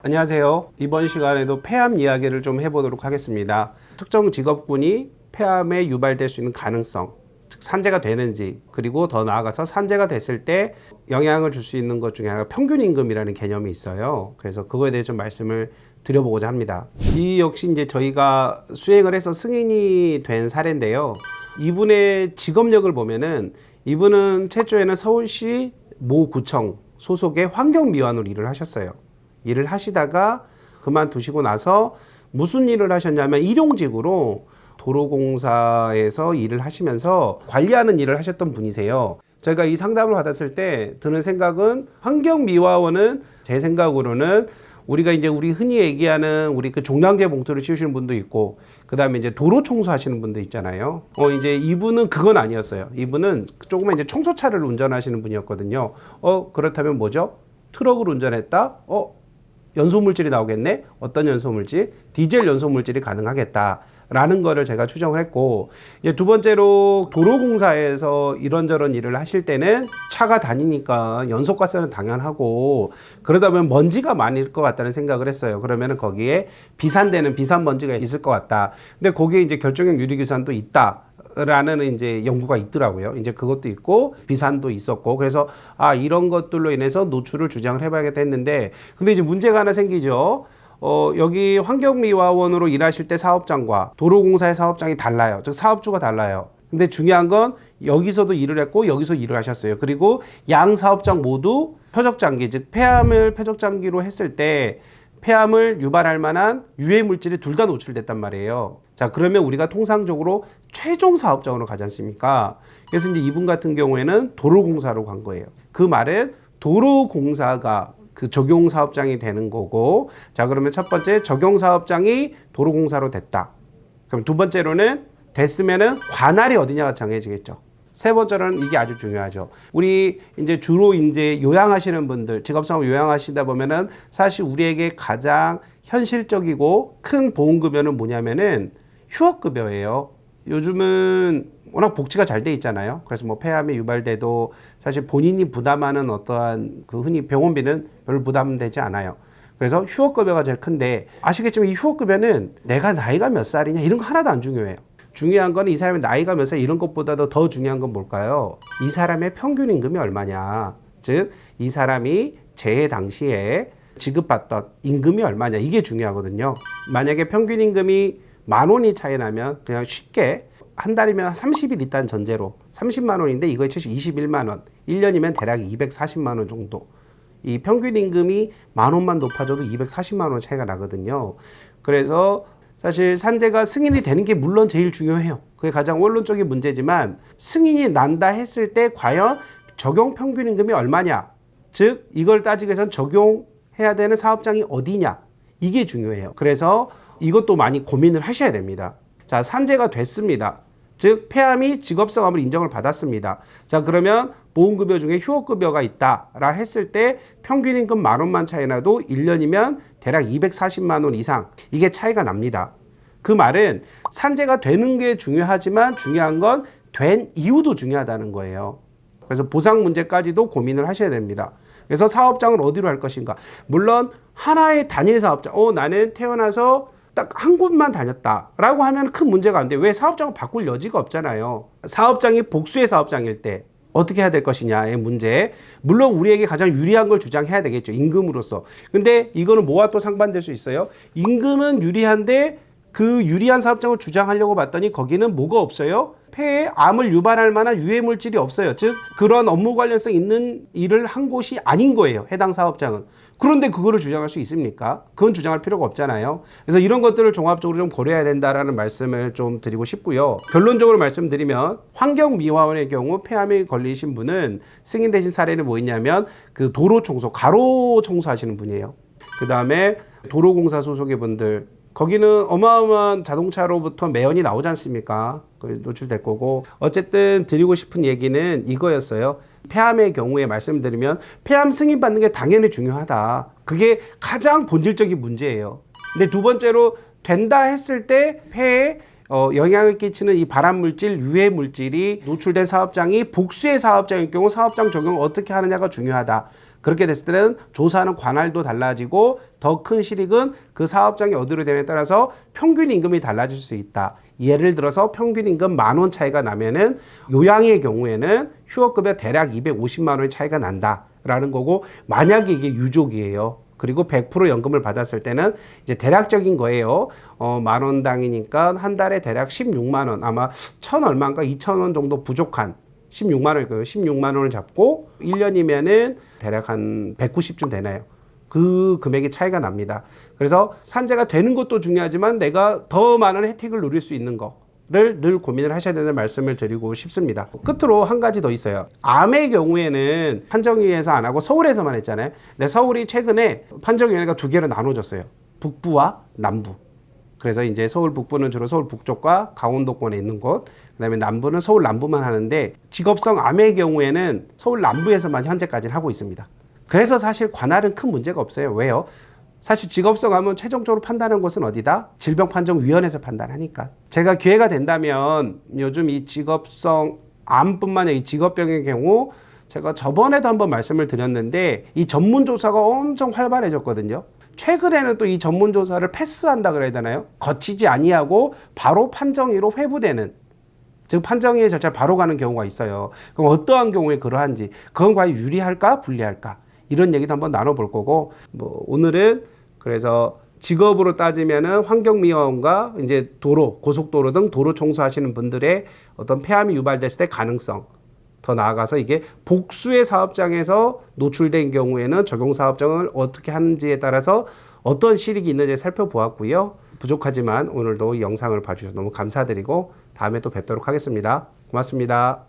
안녕하세요. 이번 시간에도 폐암 이야기를 좀 해보도록 하겠습니다. 특정 직업군이 폐암에 유발될 수 있는 가능성, 즉 산재가 되는지, 그리고 더 나아가서 산재가 됐을 때 영향을 줄 수 있는 것 중에 하나가 평균 임금이라는 개념이 있어요. 그래서 그거에 대해서 좀 말씀을 드려보고자 합니다. 이 역시 이제 저희가 수행을 해서 승인이 된 사례인데요. 이분의 직업력을 보면은 이분은 최초에는 서울시 모 구청 소속의 환경미화원으로 일을 하셨어요. 일을 하시다가 그만두시고 나서 무슨 일을 하셨냐면 일용직으로 도로공사에서 일을 하시면서 관리하는 일을 하셨던 분이세요. 저희가 이 상담을 받았을 때 드는 생각은 환경미화원은 제 생각으로는 우리가 이제 우리 흔히 얘기하는 우리 그 종량제 봉투를 치우시는 분도 있고 그 다음에 이제 도로 청소하시는 분도 있잖아요. 이제 이분은 그건 아니었어요. 이분은 조금만 이제 청소차를 운전하시는 분이었거든요. 그렇다면 뭐죠? 트럭을 운전했다? 연소물질이 나오겠네? 어떤 연소물질? 디젤 연소물질이 가능하겠다라는 거를 제가 추정을 했고, 이제 두 번째로 도로공사에서 이런저런 일을 하실 때는 차가 다니니까 연소가스는 당연하고 그러다 보면 먼지가 많을 것 같다는 생각을 했어요. 그러면 거기에 비산되는 비산먼지가 있을 것 같다. 근데 거기에 이제 결정형 유리기산도 있다. 라는 이제 연구가 있더라고요. 이제 그것도 있고 비산도 있었고 그래서 이런 것들로 인해서 노출을 주장을 해봐야겠다 했는데 근데 이제 문제가 하나 생기죠. 여기 환경미화원으로 일하실 때 사업장과 도로공사의 사업장이 달라요. 즉 사업주가 달라요. 근데 중요한 건 여기서도 일을 했고 여기서 일을 하셨어요. 그리고 양 사업장 모두 표적장기 즉 폐암을 표적장기로 했을 때 폐암을 유발할 만한 유해 물질이 둘 다 노출됐단 말이에요. 자, 그러면 우리가 통상적으로 최종 사업장으로 가지 않습니까? 그래서 이제 이분 같은 경우에는 도로공사로 간 거예요. 그 말은 도로공사가 그 적용 사업장이 되는 거고, 자, 그러면 첫 번째 적용 사업장이 도로공사로 됐다. 그럼 두 번째로는 됐으면은 관할이 어디냐가 정해지겠죠. 세 번째로는 이게 아주 중요하죠. 우리 이제 주로 이제 요양하시는 분들, 직업상으로 요양하시다 보면은 사실 우리에게 가장 현실적이고 큰 보험급여는 뭐냐면은 휴업급여예요. 요즘은 워낙 복지가 잘 돼 있잖아요. 그래서 뭐 폐암에 유발돼도 사실 본인이 부담하는 어떠한 그 흔히 병원비는 별로 부담되지 않아요. 그래서 휴업급여가 제일 큰데 아시겠지만 이 휴업급여는 내가 나이가 몇 살이냐 이런 거 하나도 안 중요해요. 중요한 건 이 사람의 나이가 몇 살 이런 것보다도 더 중요한 건 뭘까요? 이 사람의 평균 임금이 얼마냐. 즉, 이 사람이 재해 당시에 지급받던 임금이 얼마냐. 이게 중요하거든요. 만약에 평균 임금이 10,000원이 차이 나면 그냥 쉽게 한 달이면 30일 있다는 전제로 30만 원인데 이거에 최소 21만 원. 1년이면 대략 240만 원 정도. 이 평균 임금이 10,000원만 높아져도 240만 원 차이가 나거든요. 그래서 사실 산재가 승인이 되는 게 물론 제일 중요해요. 그게 가장 원론적인 문제지만 승인이 난다 했을 때 과연 적용 평균 임금이 얼마냐. 즉 이걸 따지기 위해서는 적용해야 되는 사업장이 어디냐. 이게 중요해요. 그래서 이것도 많이 고민을 하셔야 됩니다. 자, 산재가 됐습니다. 즉 폐암이 직업성함을 인정을 받았습니다. 자, 그러면 보험급여 중에 휴업급여가 있다라 했을 때 평균 임금 10,000원만 차이 나도 1년이면 대략 240만 원 이상 이게 차이가 납니다. 그 말은 산재가 되는 게 중요하지만 중요한 건 된 이유도 중요하다는 거예요. 그래서 보상 문제까지도 고민을 하셔야 됩니다. 그래서 사업장을 어디로 할 것인가. 물론 하나의 단일 사업장, 나는 태어나서 딱 한 곳만 다녔다라고 하면 큰 문제가 안 돼요. 왜 사업장을 바꿀 여지가 없잖아요. 사업장이 복수의 사업장일 때 어떻게 해야 될 것이냐의 문제. 물론 우리에게 가장 유리한 걸 주장해야 되겠죠. 임금으로서. 근데 이거는 뭐와 또 상반될 수 있어요. 임금은 유리한데 그 유리한 사업장을 주장하려고 봤더니 거기는 뭐가 없어요? 폐에 암을 유발할 만한 유해 물질이 없어요. 즉 그런 업무 관련성 있는 일을 한 곳이 아닌 거예요. 해당 사업장은. 그런데 그거를 주장할 수 있습니까? 그건 주장할 필요가 없잖아요. 그래서 이런 것들을 종합적으로 좀 고려해야 된다라는 말씀을 좀 드리고 싶고요. 결론적으로 말씀드리면 환경미화원의 경우 폐암에 걸리신 분은 승인되신 사례는 뭐 있냐면 그 도로 청소, 가로 청소하시는 분이에요. 그 다음에 도로공사 소속의 분들 거기는 어마어마한 자동차로부터 매연이 나오지 않습니까? 노출될 거고 어쨌든 드리고 싶은 얘기는 이거였어요. 폐암의 경우에 말씀드리면 폐암 승인 받는 게 당연히 중요하다. 그게 가장 본질적인 문제예요. 근데 두 번째로 된다 했을 때 폐에 영향을 끼치는 이 발암물질, 유해 물질이 노출된 사업장이 복수의 사업장일 경우 사업장 적용을 어떻게 하느냐가 중요하다. 그렇게 됐을 때는 조사하는 관할도 달라지고 더 큰 실익은 그 사업장이 어디로 되냐에 따라서 평균 임금이 달라질 수 있다. 예를 들어서 평균 임금 10,000원 차이가 나면은 요양의 경우에는 휴업급여 대략 250만 원의 차이가 난다라는 거고, 만약에 이게 유족이에요. 그리고 100% 연금을 받았을 때는 이제 대략적인 거예요. 10,000원당이니까 한 달에 대략 16만 원, 아마 1,000 얼마인가 2,000원 정도 부족한 16만 원일 거예요. 16만 원을 잡고 1년이면은 대략 한 190쯤 되나요? 그 금액의 차이가 납니다. 그래서 산재가 되는 것도 중요하지만 내가 더 많은 혜택을 누릴 수 있는 거를 늘 고민을 하셔야 된다는 말씀을 드리고 싶습니다. 끝으로 한 가지 더 있어요. 암의 경우에는 판정위에서 안 하고 서울에서만 했잖아요. 근데 서울이 최근에 판정위원회가 두 개로 나눠졌어요. 북부와 남부. 그래서 이제 서울 북부는 주로 서울 북쪽과 강원도권에 있는 곳, 그다음에 남부는 서울 남부만 하는데, 직업성 암의 경우에는 서울 남부에서만 현재까지는 하고 있습니다. 그래서 사실 관할은 큰 문제가 없어요. 왜요? 사실 직업성 암은 최종적으로 판단하는 곳은 어디다? 질병판정위원회에서 판단하니까. 제가 기회가 된다면 요즘 이 직업성 암뿐만 아니라 이 직업병의 경우, 제가 저번에도 한번 말씀을 드렸는데 이 전문조사가 엄청 활발해졌거든요. 최근에는 또 이 전문조사를 패스한다 그래야 되나요? 거치지 아니하고 바로 판정위로 회부되는, 즉 판정위의 절차를 바로 가는 경우가 있어요. 그럼 어떠한 경우에 그러한지, 그건 과연 유리할까 불리할까, 이런 얘기도 한번 나눠볼 거고, 오늘은 그래서 직업으로 따지면은 환경미화원과 이제 도로, 고속도로 등 도로 청소하시는 분들의 어떤 폐암이 유발됐을 때 가능성, 더 나아가서 이게 복수의 사업장에서 노출된 경우에는 적용 사업장을 어떻게 하는지에 따라서 어떤 실익이 있는지 살펴보았고요. 부족하지만 오늘도 이 영상을 봐주셔서 너무 감사드리고 다음에 또 뵙도록 하겠습니다. 고맙습니다.